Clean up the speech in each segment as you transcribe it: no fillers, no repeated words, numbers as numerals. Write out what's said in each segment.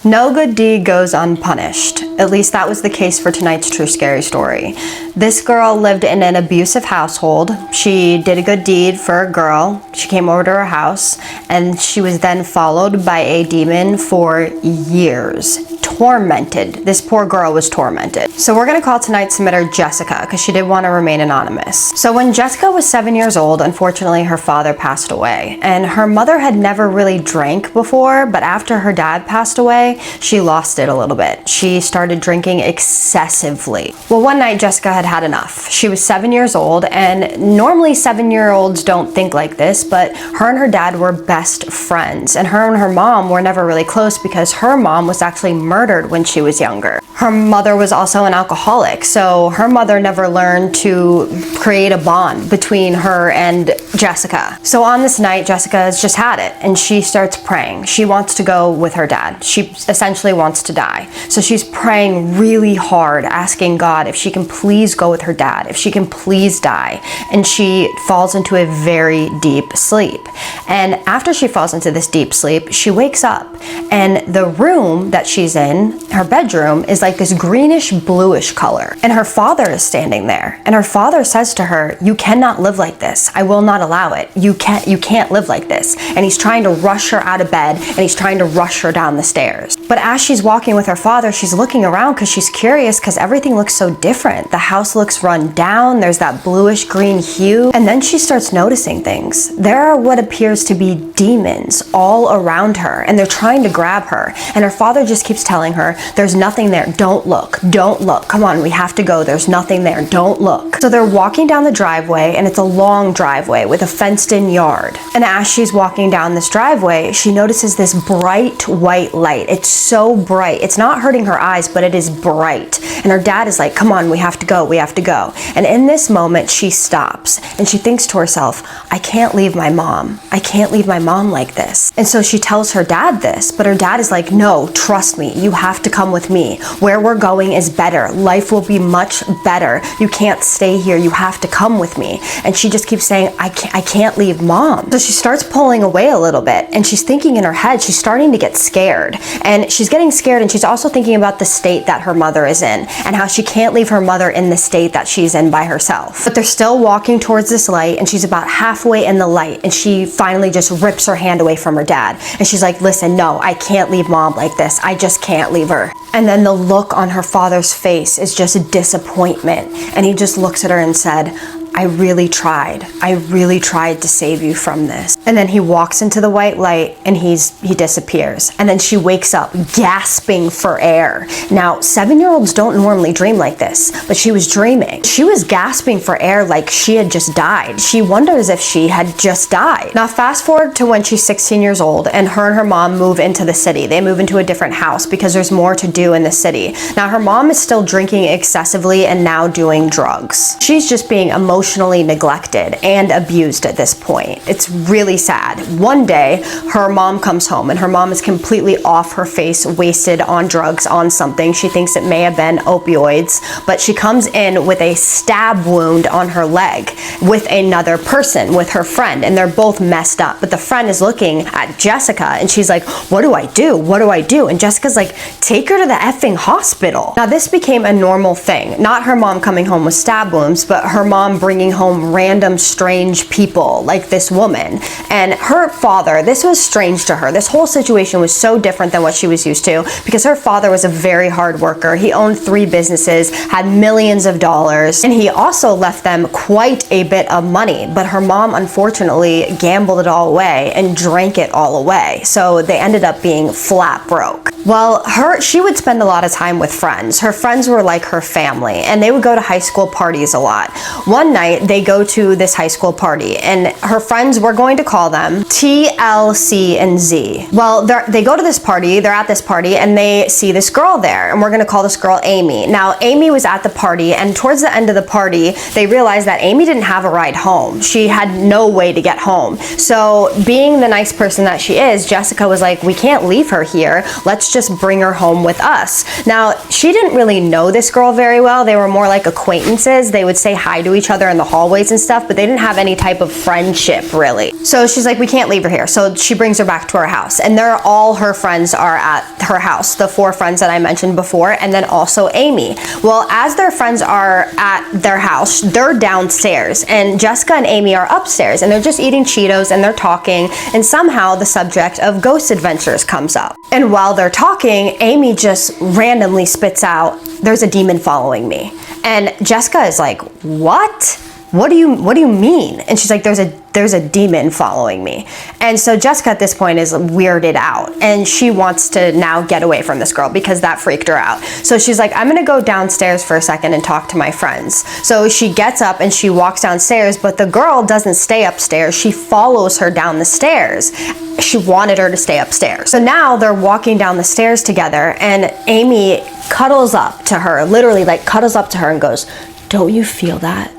No good deed goes unpunished. At least that was the case for tonight's true scary story. This girl lived in an abusive household. She did a good deed for a girl. She came over to her house, and she was then followed by a demon for years. Tormented. This poor girl was tormented. So we're gonna call tonight's submitter Jessica, because she did want to remain anonymous. So when Jessica was 7 years old, unfortunately her father passed away, and her mother had never really drank before, but after her dad passed away, she lost it a little bit. She started drinking excessively. Well, one night Jessica had enough. She was 7 years old, and normally 7-year-olds don't think like this, but her and her dad were best friends, and her mom were never really close because her mom was actually murdered when she was younger. Her mother was also an alcoholic, so her mother never learned to create a bond between her and Jessica. So on this night, Jessica has just had it, and she starts praying. She wants to go with her dad. She essentially wants to die. So she's praying really hard, asking God if she can please go with her dad, if she can please die. And she falls into a very deep sleep. And after she falls into this deep sleep, she wakes up, and the room that she's in, her bedroom, is like this greenish bluish color, and her father is standing there, and her father says to her, "You cannot live like this. I will not allow it. You can't live like this." And he's trying to rush her out of bed, and he's trying to rush her down the stairs. But as she's walking with her father, she's looking around because she's curious, because everything looks so different. The house looks run down, there's that bluish green hue, and then she starts noticing things. There are what appears to be demons all around her, and they're trying to grab her, and her father just keeps telling her, "There's nothing there. Don't look. Don't look. Come on, we have to go. There's nothing there. Don't look." So they're walking down the driveway, and it's a long driveway with a fenced-in yard. And as she's walking down this driveway, she notices this bright white light. It's so bright. It's not hurting her eyes, but it is bright. And her dad is like, "Come on, we have to go. We have to go." And in this moment, she stops, and she thinks to herself, "I can't leave my mom. I can't leave my mom like this." And so she tells her dad this, but her dad is like, "No, trust me. You have to come with me. Where we're going is better. Life will be much better. You can't stay here. You have to come with me." And she just keeps saying, I can't leave mom. So she starts pulling away a little bit, and she's thinking in her head, she's starting to get scared. And she's getting scared, and she's also thinking about the state that her mother is in, and how she can't leave her mother in the state that she's in by herself. But they're still walking towards this light, and she's about halfway in the light, and she finally just rips her hand away from her dad. And she's like, "Listen, no, I can't leave mom like this. I just can't leave her." And then the look on her father's face is just disappointment. And he just looks at her and said, "I really tried. I really tried to save you from this." And then he walks into the white light, and he disappears. And then she wakes up gasping for air. Now, 7-year-olds don't normally dream like this, but she was dreaming. She was gasping for air like she had just died. She wonders if she had just died. Now, fast forward to when she's 16 years old, and her mom move into the city. They move into a different house because there's more to do in the city. Now, her mom is still drinking excessively and now doing drugs. She's just being emotionally neglected and abused at this point. It's really sad. One day, her mom comes home, and her mom is completely off her face, wasted on drugs, on something. She thinks it may have been opioids, but she comes in with a stab wound on her leg with another person, with her friend, and they're both messed up. But the friend is looking at Jessica, and she's like, "What do I do? What do I do?" And Jessica's like, "Take her to the effing hospital." Now, this became a normal thing. Not her mom coming home with stab wounds, but her mom bringing home random strange people like this woman. And her father, this was strange to her. This whole situation was so different than what she was used to, because her father was a very hard worker. He owned 3 businesses, had millions of dollars, and he also left them quite a bit of money. But her mom, unfortunately, gambled it all away and drank it all away. So they ended up being flat broke. Well, she would spend a lot of time with friends. Her friends were like her family, and they would go to high school parties a lot. One night, they go to this high school party, and her friends, we're going to call them T, L, C, and Z. Well, they go to this party, they're at this party, and they see this girl there, and we're going to call this girl Amy. Now, Amy was at the party, and towards the end of the party, they realized that Amy didn't have a ride home. She had no way to get home. So, being the nice person that she is, Jessica was like, "We can't leave her here. Let's just bring her home with us." Now, she didn't really know this girl very well. They were more like acquaintances. They would say hi to each other in the hallways and stuff, but they didn't have any type of friendship, really. So So she's like, we can't leave her here. So she brings her back to her house, and all her friends are at her house, the 4 friends that I mentioned before, and then also Amy. Well, as their friends are at their house, they're downstairs, and Jessica and Amy are upstairs, and they're just eating Cheetos and they're talking, and somehow the subject of ghost adventures comes up. And while they're talking, Amy just randomly spits out, "There's a demon following me." And Jessica is like, "What? What do you mean?" And she's like, there's a demon following me. And so Jessica at this point is weirded out, and she wants to now get away from this girl because that freaked her out. So she's like, I'm gonna go downstairs for a second and talk to my friends. So she gets up and she walks downstairs, but the girl doesn't stay upstairs. She follows her down the stairs. She wanted her to stay upstairs. So now they're walking down the stairs together, and Amy cuddles up to her, literally like cuddles up to her and goes, "Don't you feel that?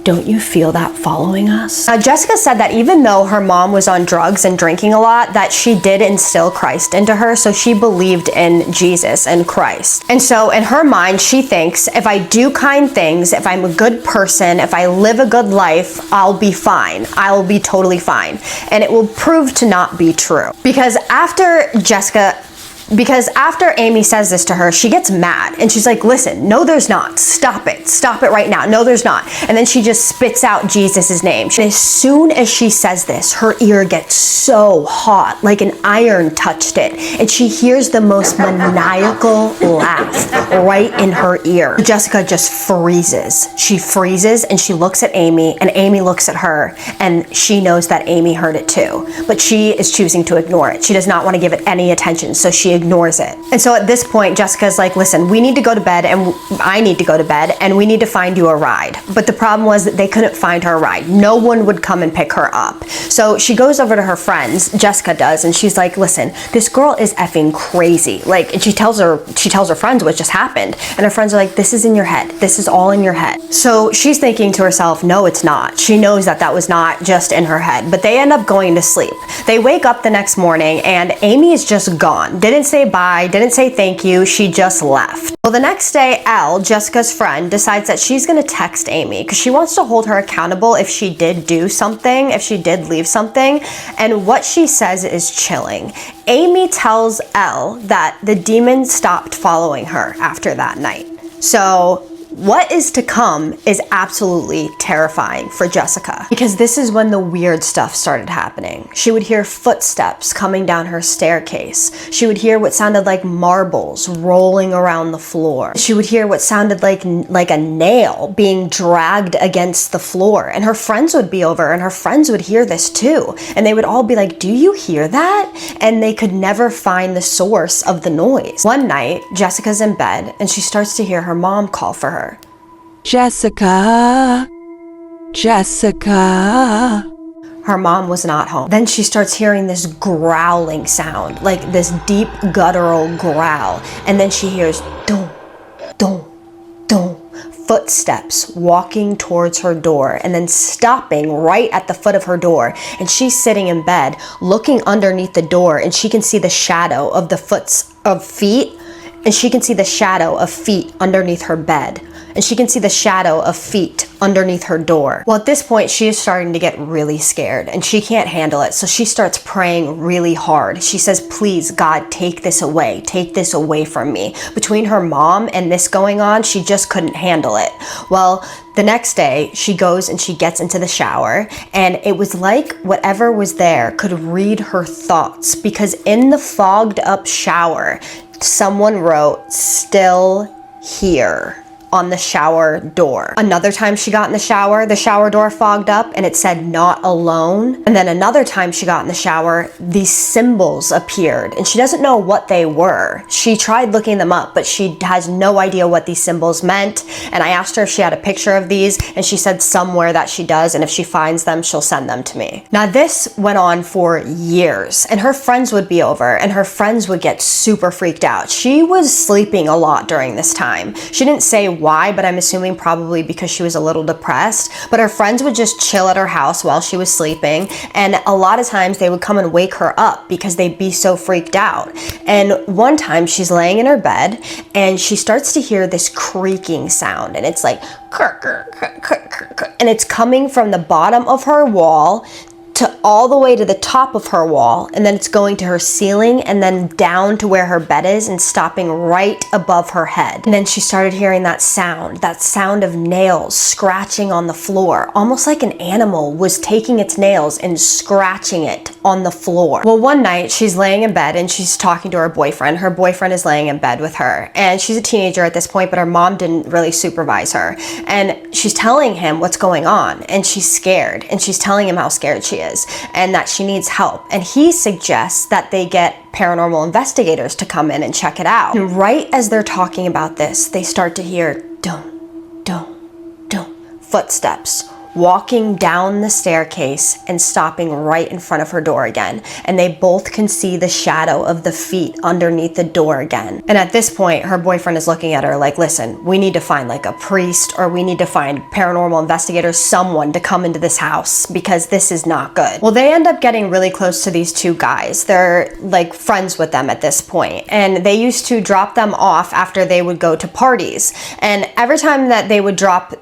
Don't you feel that following us?" Now, Jessica said that even though her mom was on drugs and drinking a lot, that she did instill Christ into her, so she believed in Jesus and Christ. And so in her mind, she thinks, if I do kind things, if I'm a good person, if I live a good life, I'll be fine. I will be totally fine. And it will prove to not be true. Because after Amy says this to her, she gets mad and she's like, "Listen, no there's not. Stop it right now. No there's not." And then she just spits out Jesus's name. And as soon as she says this, her ear gets so hot, like an iron touched it, and she hears the most maniacal laugh right in her ear. Jessica just freezes. She freezes and she looks at Amy, and Amy looks at her, and she knows that Amy heard it too, but she is choosing to ignore it. She does not want to give it any attention, so she ignores it. And so at this point, Jessica's like, "Listen, we need to go to bed, and I need to go to bed, and we need to find you a ride." But the problem was that they couldn't find her a ride. No one would come and pick her up. So she goes over to her friends, Jessica does, and she's like, "Listen, this girl is effing crazy." Like, and she tells her friends what just happened. And her friends are like, "This is in your head. This is all in your head." So she's thinking to herself, no, it's not. She knows that that was not just in her head, but they end up going to sleep. They wake up the next morning, and Amy is just gone. Didn't say bye, didn't say thank you, she just left. Well, the next day, Elle, Jessica's friend, decides that she's gonna text Amy because she wants to hold her accountable if she did do something, if she did leave something. And what she says is chilling. Amy tells Elle that the demon stopped following her after that night. So what is to come is absolutely terrifying for Jessica, because this is when the weird stuff started happening. She would hear footsteps coming down her staircase. She would hear what sounded like marbles rolling around the floor. She would hear what sounded like a nail being dragged against the floor. And her friends would be over, and her friends would hear this too. And they would all be like, "Do you hear that?" And they could never find the source of the noise. One night, Jessica's in bed, and she starts to hear her mom call for her. "Jessica, Jessica." Her mom was not home. Then she starts hearing this growling sound, like this deep guttural growl. And then she hears dum, dum, dum, footsteps walking towards her door and then stopping right at the foot of her door. And she's sitting in bed looking underneath the door, and she can see the shadow of feet, and she can see the shadow of feet underneath her bed. And she can see the shadow of feet underneath her door. Well, at this point, she is starting to get really scared, and she can't handle it. So she starts praying really hard. She says, "Please, God, take this away. Take this away from me." Between her mom and this going on, she just couldn't handle it. Well, the next day, she goes and she gets into the shower, and it was like whatever was there could read her thoughts, because in the fogged up shower, someone wrote, "Still here," on the shower door. Another time she got in the shower door fogged up and it said "Not alone." And then another time she got in the shower, these symbols appeared, and she doesn't know what they were. She tried looking them up, but she has no idea what these symbols meant. And I asked her if she had a picture of these, and she said somewhere that she does, and if she finds them, she'll send them to me. Now, this went on for years, and her friends would be over, and her friends would get super freaked out. She was sleeping a lot during this time. She didn't say why, but I'm assuming probably because she was a little depressed. But her friends would just chill at her house while she was sleeping, and a lot of times they would come and wake her up because they'd be so freaked out. And one time she's laying in her bed, and she starts to hear this creaking sound, and it's like and it's coming from the bottom of her wall to all the way to the top of her wall, and then it's going to her ceiling and then down to where her bed is and stopping right above her head. And then she started hearing that sound of nails scratching on the floor, almost like an animal was taking its nails and scratching it on the floor. Well, one night she's laying in bed and she's talking to her boyfriend. Her boyfriend is laying in bed with her, and she's a teenager at this point, but her mom didn't really supervise her. And she's telling him what's going on, and she's scared, and she's telling him how scared she is and that she needs help. And he suggests that they get paranormal investigators to come in and check it out. And right as they're talking about this, they start to hear dum, dum, dum, footsteps walking down the staircase and stopping right in front of her door again. And they both can see the shadow of the feet underneath the door again. And at this point, her boyfriend is looking at her like, listen, we need to find like a priest, or we need to find paranormal investigators, someone to come into this house, because this is not good. Well, they end up getting really close to these two guys. They're like friends with them at this point, and they used to drop them off after they would go to parties. And every time that they would drop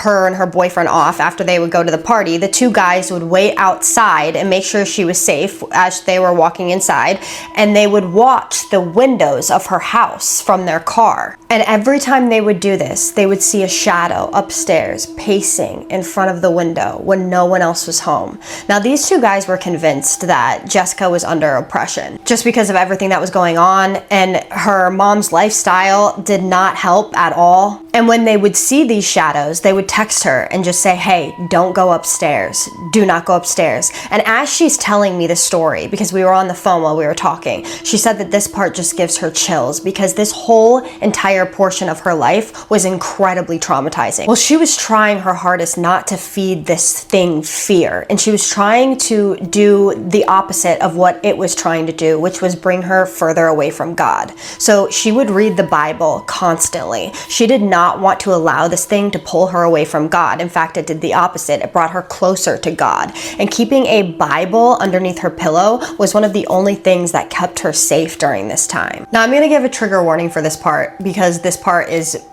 her and her boyfriend off after they would go to the party, the two guys would wait outside and make sure she was safe as they were walking inside, and they would watch the windows of her house from their car. And every time they would do this, they would see a shadow upstairs pacing in front of the window when no one else was home. Now, these two guys were convinced that Jessica was under oppression just because of everything that was going on, and her mom's lifestyle did not help at all. And when they would see these shadows, they would text her and just say, hey, don't go upstairs. Do not go upstairs. And as she's telling me the story, because we were on the phone while we were talking, she said that this part just gives her chills, because this whole entire portion of her life was incredibly traumatizing. Well, she was trying her hardest not to feed this thing fear, and she was trying to do the opposite of what it was trying to do, which was bring her further away from God. So she would read the Bible constantly. She did not want to allow this thing to pull her away from God. In fact, it did the opposite. It brought her closer to God. And keeping a Bible underneath her pillow was one of the only things that kept her safe during this time. Now, I'm going to give a trigger warning for this part, because this part is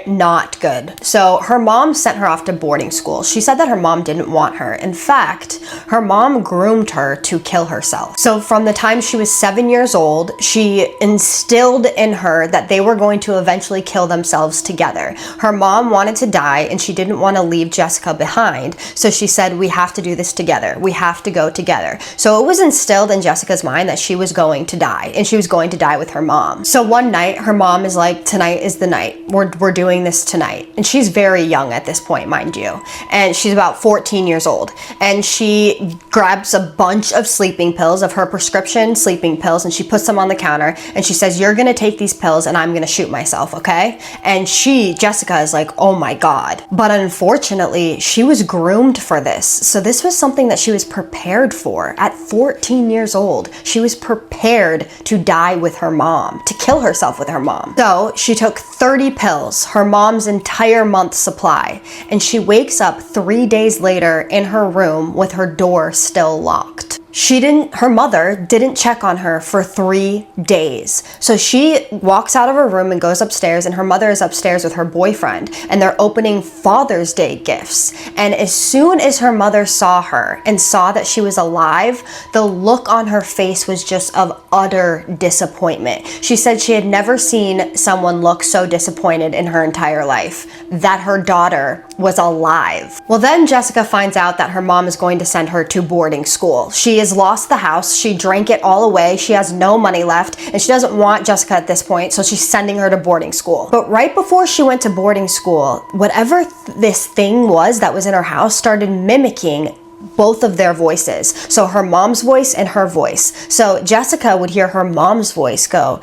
not good. So her mom sent her off to boarding school. She said that her mom didn't want her. In fact, her mom groomed her to kill herself. So from the time she was 7 years old, she instilled in her that they were going to eventually kill themselves together. Her mom wanted to die, and she didn't want to leave Jessica behind. So she said, we have to do this together. We have to go together. So it was instilled in Jessica's mind that she was going to die, and she was going to die with her mom. So one night, her mom is like, tonight is the night. We're doing this tonight. And she's very young at this point, mind you. And she's about 14 years old. And she grabs a bunch of sleeping pills, of her prescription sleeping pills, and she puts them on the counter. And she says, you're going to take these pills and I'm going to shoot myself, okay? And Jessica is like, oh my God. But unfortunately, she was groomed for this. So this was something that she was prepared for. At 14 years old, she was prepared to die with her mom, to kill herself with her mom. So she took 30 pills, her mom's entire month's supply, and she wakes up 3 days later in her room with her door still locked. Her mother didn't check on her for 3 days. So she walks out of her room and goes upstairs, and her mother is upstairs with her boyfriend, and they're opening Father's Day gifts. And as soon as her mother saw her and saw that she was alive, the look on her face was just of utter disappointment. She said she had never seen someone look so disappointed in her entire life, that her daughter was alive. Well, then Jessica finds out that her mom is going to send her to boarding school. She has lost the house. She drank it all away. She has no money left, and she doesn't want Jessica at this point, so she's sending her to boarding school. But right before she went to boarding school, whatever this thing was that was in her house started mimicking both of their voices. So her mom's voice and her voice. So Jessica would hear her mom's voice go,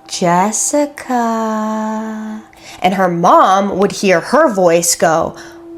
Jessica. And her mom would hear her voice go,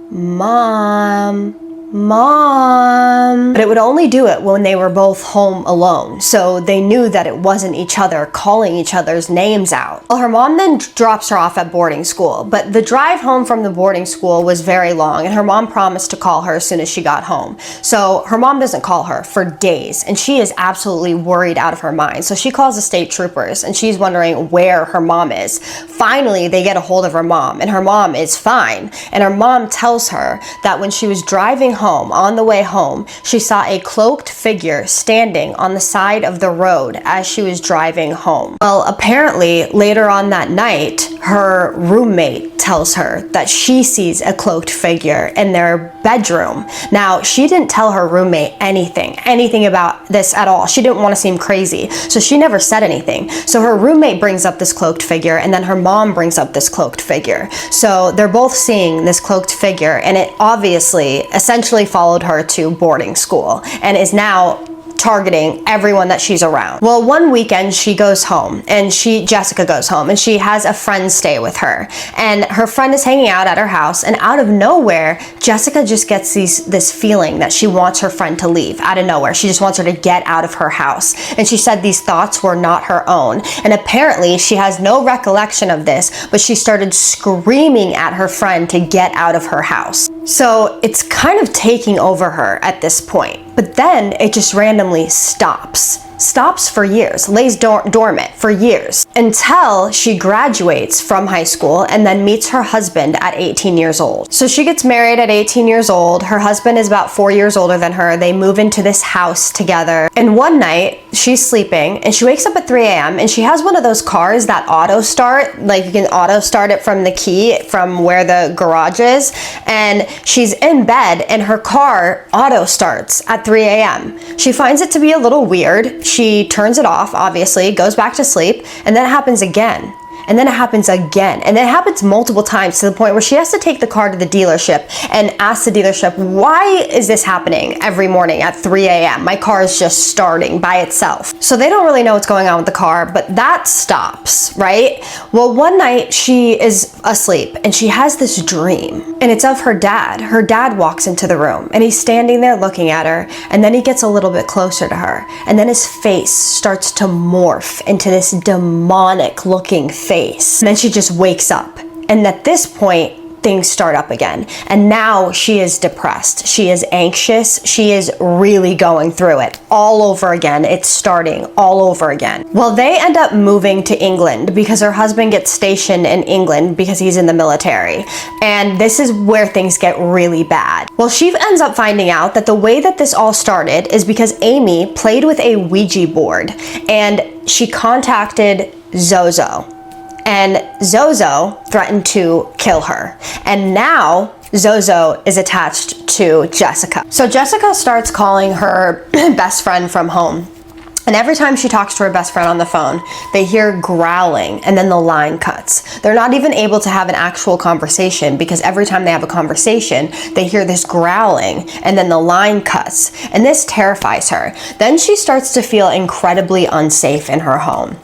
Mom, Mom. But it would only do it when they were both home alone. So they knew that it wasn't each other calling each other's names out. Well, her mom then drops her off at boarding school, but the drive home from the boarding school was very long, and her mom promised to call her as soon as she got home. So her mom doesn't call her for days, and she is absolutely worried out of her mind. So she calls the state troopers, and she's wondering where her mom is. Finally, they get a hold of her mom, and her mom is fine. And her mom tells her that when she was driving home, on the way home, she saw a cloaked figure standing on the side of the road as she was driving home. Well, apparently later on that night, her roommate tells her that she sees a cloaked figure in their bedroom. Now, she didn't tell her roommate anything about this at all. She didn't want to seem crazy, so she never said anything. So her roommate brings up this cloaked figure, and then her mom brings up this cloaked figure. So they're both seeing this cloaked figure, and it obviously essentially followed her to boarding school and is now targeting everyone that she's around. Well, one weekend she goes home, and Jessica goes home, and she has a friend stay with her, and her friend is hanging out at her house, and out of nowhere, Jessica just gets this feeling that she wants her friend to leave out of nowhere. She just wants her to get out of her house, and she said these thoughts were not her own, and apparently she has no recollection of this, but she started screaming at her friend to get out of her house. So it's kind of taking over her at this point, but then it just randomly stops for years, lays dormant for years, until she graduates from high school and then meets her husband at 18 years old. So she gets married at 18 years old. Her husband is about 4 years older than her. They move into this house together. And one night she's sleeping and she wakes up at 3 a.m. and she has one of those cars that auto start, like you can auto start it from the key from where the garage is. And she's in bed and her car auto starts at 3 a.m. She finds it to be a little weird. She turns it off, obviously, goes back to sleep, and then it happens again. And then it happens again. And then it happens multiple times to the point where she has to take the car to the dealership and ask the dealership, why is this happening every morning at 3 a.m.? My car is just starting by itself. So they don't really know what's going on with the car, but that stops, right? Well, one night she is asleep and she has this dream, and it's of her dad. Her dad walks into the room and he's standing there looking at her, and then he gets a little bit closer to her, and then his face starts to morph into this demonic looking face. And then she just wakes up. And at this point, things start up again. And now she is depressed. She is anxious. She is really going through it all over again. It's starting all over again. Well, they end up moving to England because her husband gets stationed in England because he's in the military. And this is where things get really bad. Well, she ends up finding out that the way that this all started is because Amy played with a Ouija board and she contacted ZOZO. And ZOZO threatened to kill her. And now ZOZO is attached to Jessica. So Jessica starts calling her best friend from home. And every time she talks to her best friend on the phone, they hear growling and then the line cuts. They're not even able to have an actual conversation because every time they have a conversation, they hear this growling and then the line cuts. And this terrifies her. Then she starts to feel incredibly unsafe in her home.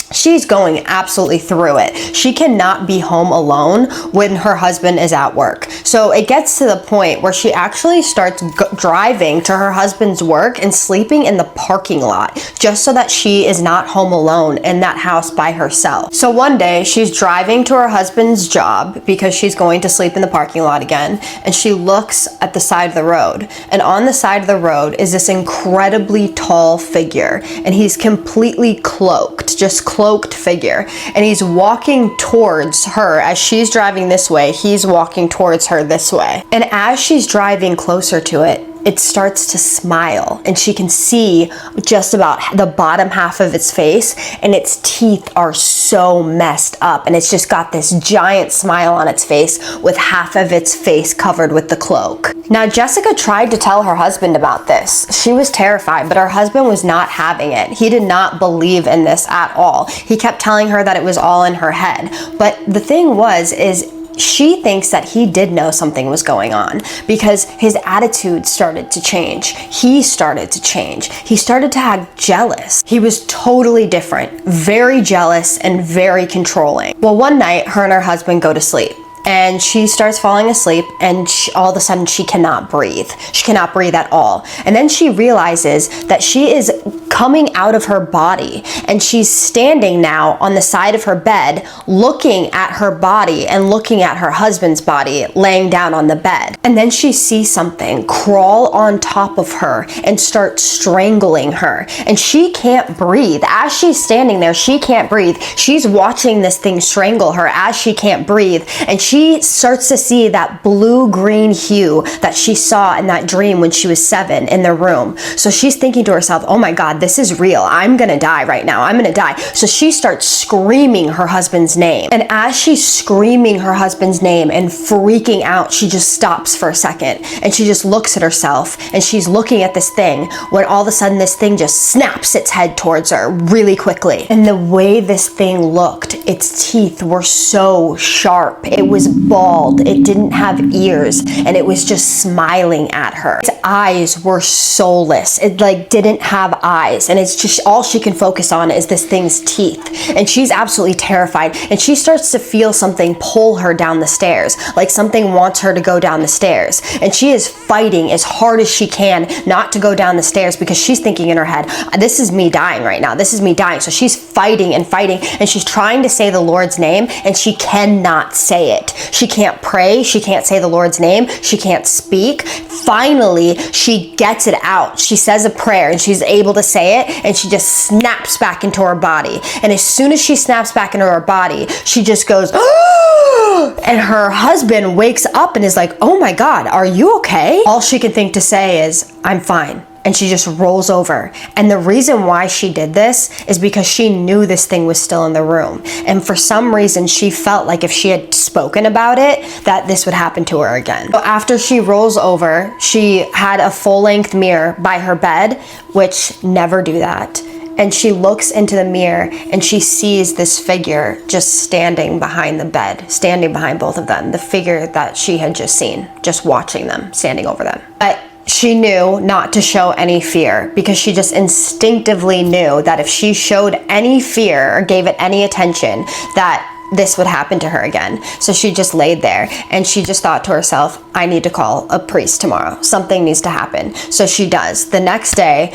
She's going absolutely through it. She cannot be home alone when her husband is at work. So it gets to the point where she actually starts driving to her husband's work and sleeping in the parking lot just so that she is not home alone in that house by herself. So one day she's driving to her husband's job because she's going to sleep in the parking lot again, and she looks at the side of the road, and on the side of the road is this incredibly tall figure, and he's completely cloaked, just cloaked figure, and he's walking towards her. As she's driving this way, he's walking towards her this way, and as she's driving closer to it, it starts to smile, and she can see just about the bottom half of its face, and its teeth are so messed up, and it's just got this giant smile on its face with half of its face covered with the cloak. Now, Jessica tried to tell her husband about this. She was terrified, but her husband was not having it. He did not believe in this at all. He kept telling her that it was all in her head. But the thing is she thinks that he did know something was going on because his attitude started to change. He started to change. He started to act jealous. He was totally different, very jealous and very controlling. Well, one night, her and her husband go to sleep. And she starts falling asleep, and all of a sudden she cannot breathe. She cannot breathe at all. And then she realizes that she is coming out of her body, and she's standing now on the side of her bed looking at her body and looking at her husband's body laying down on the bed. And then she sees something crawl on top of her and start strangling her, and she can't breathe. As she's standing there, she can't breathe. She's watching this thing strangle her as she can't breathe, and she she starts to see that blue-green hue that she saw in that dream when she was 7 in their room. So she's thinking to herself, oh my God, this is real. I'm gonna die right now. I'm gonna die. So she starts screaming her husband's name. And as she's screaming her husband's name and freaking out, she just stops for a second and she just looks at herself and she's looking at this thing when all of a sudden this thing just snaps its head towards her really quickly. And the way this thing looked, its teeth were so sharp. It was bald. It didn't have ears and it was just smiling at her. Its eyes were soulless. It like didn't have eyes, and it's just all she can focus on is this thing's teeth. And she's absolutely terrified, and she starts to feel something pull her down the stairs, like something wants her to go down the stairs. And she is fighting as hard as she can not to go down the stairs because she's thinking in her head, this is me dying right now. This is me dying. So she's fighting and fighting, and she's trying to say the Lord's name, and she cannot say it. She can't pray. She can't say the Lord's name. She can't speak. Finally, she gets it out. She says a prayer and she's able to say it, and she just snaps back into her body. And as soon as she snaps back into her body, she just goes, and her husband wakes up and is like, oh my God, are you okay? All she can think to say is, I'm fine. And she just rolls over. And the reason why she did this is because she knew this thing was still in the room. And for some reason, she felt like if she had spoken about it, that this would happen to her again. So after she rolls over, she had a full-length mirror by her bed, which never do that. And she looks into the mirror and she sees this figure just standing behind the bed, standing behind both of them, the figure that she had just seen, just watching them, standing over them. But she knew not to show any fear because she just instinctively knew that if she showed any fear or gave it any attention, that this would happen to her again. So she just laid there and she just thought to herself, I need to call a priest tomorrow. Something needs to happen. So she does. The next day,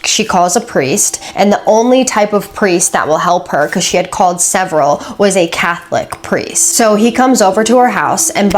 she calls a priest, and the only type of priest that will help her, because she had called several, was a Catholic priest. So he comes over to her house, and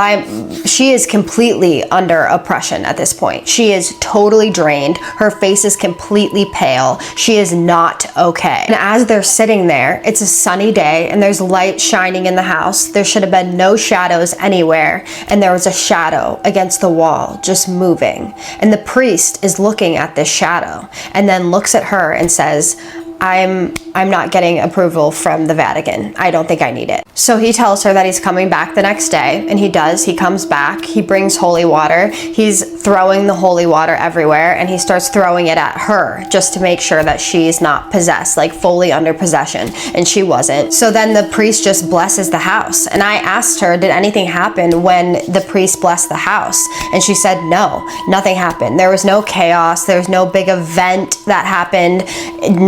she is completely under oppression at this point. She is totally drained. Her face is completely pale. She is not okay. And as they're sitting there, it's a sunny day and there's light shining in the house. There should have been no shadows anywhere, and there was a shadow against the wall just moving. And the priest is looking at this shadow and then looks at her and says, I'm not getting approval from the Vatican. I don't think I need it. So he tells her that he's coming back the next day, and he does. He comes back, he brings holy water, he's throwing the holy water everywhere, and he starts throwing it at her just to make sure that she's not possessed, like fully under possession, and she wasn't. So then the priest just blesses the house, and I asked her, did anything happen when the priest blessed the house? And she said, no, nothing happened. There was no chaos, there was no big event that happened,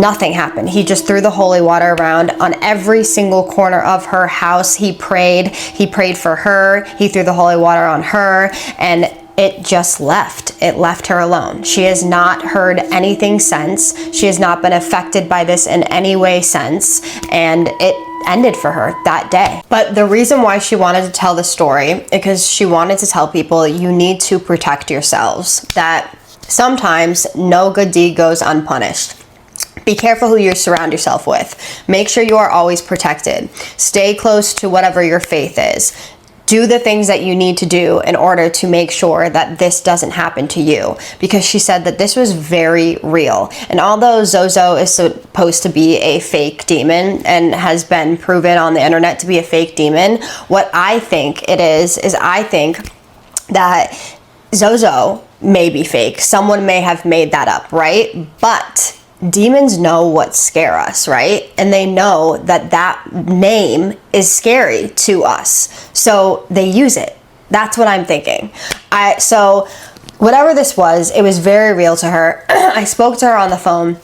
nothing happened. He just threw the holy water around on every single corner of her house. He prayed for her, he threw the holy water on her, and it just left. It left her alone. She has not heard anything since. She has not been affected by this in any way since, and it ended for her that day. But the reason why she wanted to tell the story is because she wanted to tell people you need to protect yourselves, that sometimes no good deed goes unpunished. Be careful who you surround yourself with. Make sure you are always protected. Stay close to whatever your faith is. Do the things that you need to do in order to make sure that this doesn't happen to you. Because she said that this was very real. And although ZOZO is supposed to be a fake demon and has been proven on the internet to be a fake demon, what I think it is I think that ZOZO may be fake. Someone may have made that up, right? But demons know what scare us, right? And they know that that name is scary to us. So they use it. That's what I'm thinking. So whatever this was, it was very real to her. I spoke to her on the phone.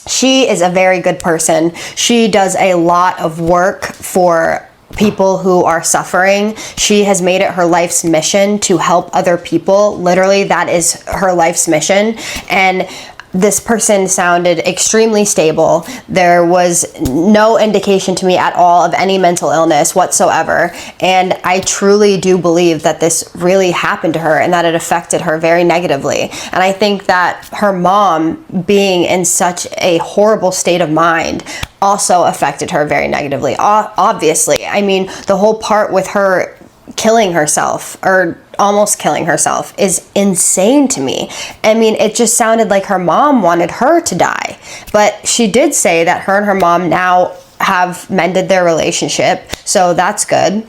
She is a very good person. She does a lot of work for people who are suffering. She has made it her life's mission to help other people. Literally, that is her life's mission. And this person sounded extremely stable. There was no indication to me at all of any mental illness whatsoever. And I truly do believe that this really happened to her and that it affected her very negatively. And I think that her mom being in such a horrible state of mind also affected her very negatively. Obviously, I mean, the whole part with her killing herself or almost killing herself is insane to me. I mean, it just sounded like her mom wanted her to die. But she did say that her and her mom now have mended their relationship, so that's good.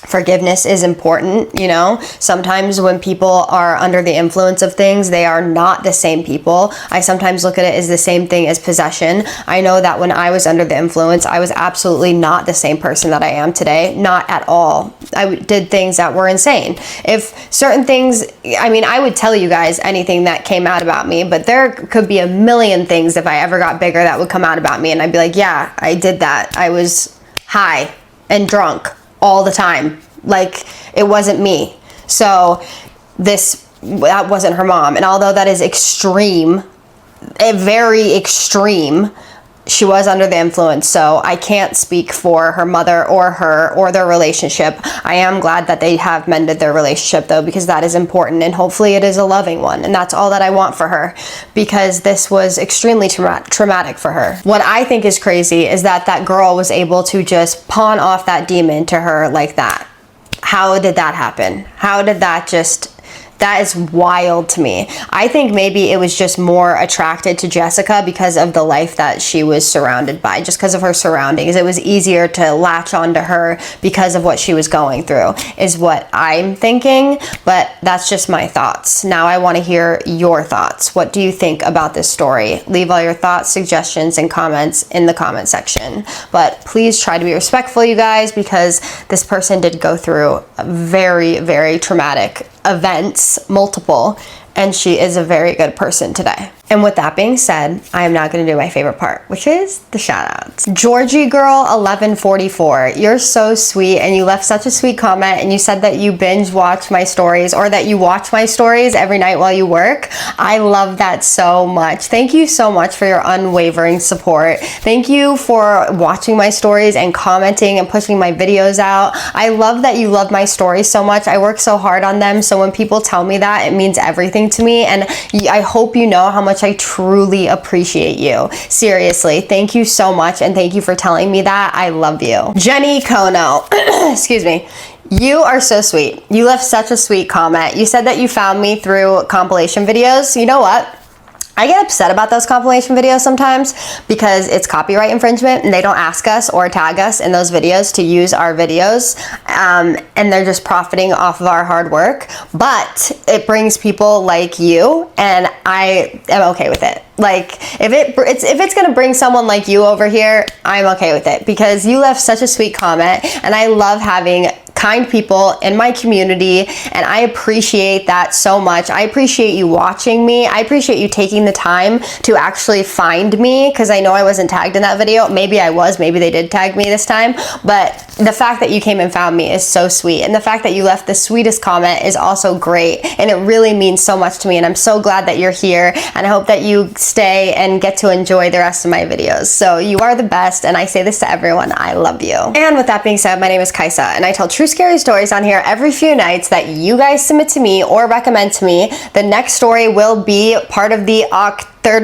Forgiveness is important, you know. Sometimes when people are under the influence of things, they are not the same people. I sometimes look at it as the same thing as possession. I know that when I was under the influence, I was absolutely not the same person that I am today. Not at all. I did things that were insane. If certain things, I mean, I would tell you guys anything that came out about me, but there could be a million things if I ever got bigger that would come out about me, and I'd be like, yeah, I did that. I was high and drunk all the time. Like, it wasn't me. So that wasn't her mom. And although that is extreme, very extreme, she was under the influence, so I can't speak for her mother or her or their relationship. I am glad that they have mended their relationship, though, because that is important, and hopefully it is a loving one, and that's all that I want for her, because this was extremely traumatic for her. What I think is crazy is that that girl was able to just pawn off that demon to her like that. How did that happen? How did that just... That is wild to me. I think maybe it was just more attracted to Jessica because of the life that she was surrounded by, just because of her surroundings. It was easier to latch onto her because of what she was going through, is what I'm thinking, but that's just my thoughts. Now I want to hear your thoughts. What do you think about this story? Leave all your thoughts, suggestions, and comments in the comment section. But please try to be respectful, you guys, because this person did go through a very, very traumatic events, multiple, and she is a very good person today. And with that being said, I am now going to do my favorite part, which is the shout outs. Georgie Girl 1144, you're so sweet, and you left such a sweet comment, and you said that you binge watch my stories, or that you watch my stories every night while you work. I love that so much. Thank you so much for your unwavering support. Thank you for watching my stories and commenting and pushing my videos out. I love that you love my stories so much. I work so hard on them, so when people tell me that, it means everything to me, and I hope you know how much I truly appreciate you. Seriously, thank you so much, and thank you for telling me that. I love you. Jenny Kono, excuse me. You are so sweet. You left such a sweet comment. You said that you found me through compilation videos. You know what? I get upset about those compilation videos sometimes because it's copyright infringement and they don't ask us or tag us in those videos to use our videos, and they're just profiting off of our hard work. But it brings people like you, and I am okay with it. Like, if it's gonna bring someone like you over here, I'm okay with it, because you left such a sweet comment, and I love having kind people in my community, and I appreciate that so much. I appreciate you watching me. I appreciate you taking the time to actually find me, because I know I wasn't tagged in that video. Maybe I was, maybe they did tag me this time, but the fact that you came and found me is so sweet, and the fact that you left the sweetest comment is also great, and it really means so much to me, and I'm so glad that you're here, and I hope that you stay and get to enjoy the rest of my videos. So you are the best, and I say this to everyone, I love you. And with that being said, my name is Kaisa, and I tell true scary stories on here every few nights that you guys submit to me or recommend to me. The next story will be part of the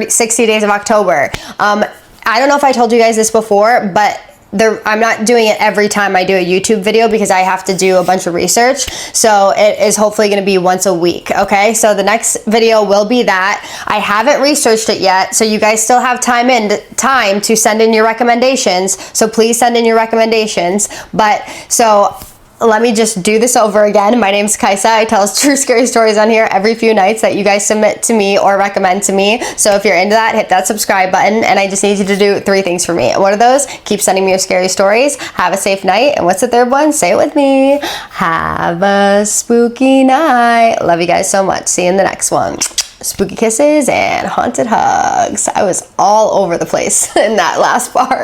60 days of October. I don't know if I told you guys this before, but I'm not doing it every time I do a YouTube video because I have to do a bunch of research. So it is hopefully going to be once a week. Okay, so the next video will be that. I haven't researched it yet, so you guys still have time to send in your recommendations. So please send in your recommendations. But so let me just do this over again. My name's Kaisa. I tell true scary stories on here every few nights that you guys submit to me or recommend to me. So if you're into that, hit that subscribe button, and I just need you to do 3 things for me. What are those? Keep sending me your scary stories. Have a safe night. And what's the third one? Say it with me. Have a spooky night. Love you guys so much. See you in the next one. Spooky kisses and haunted hugs. I was all over the place in that last part.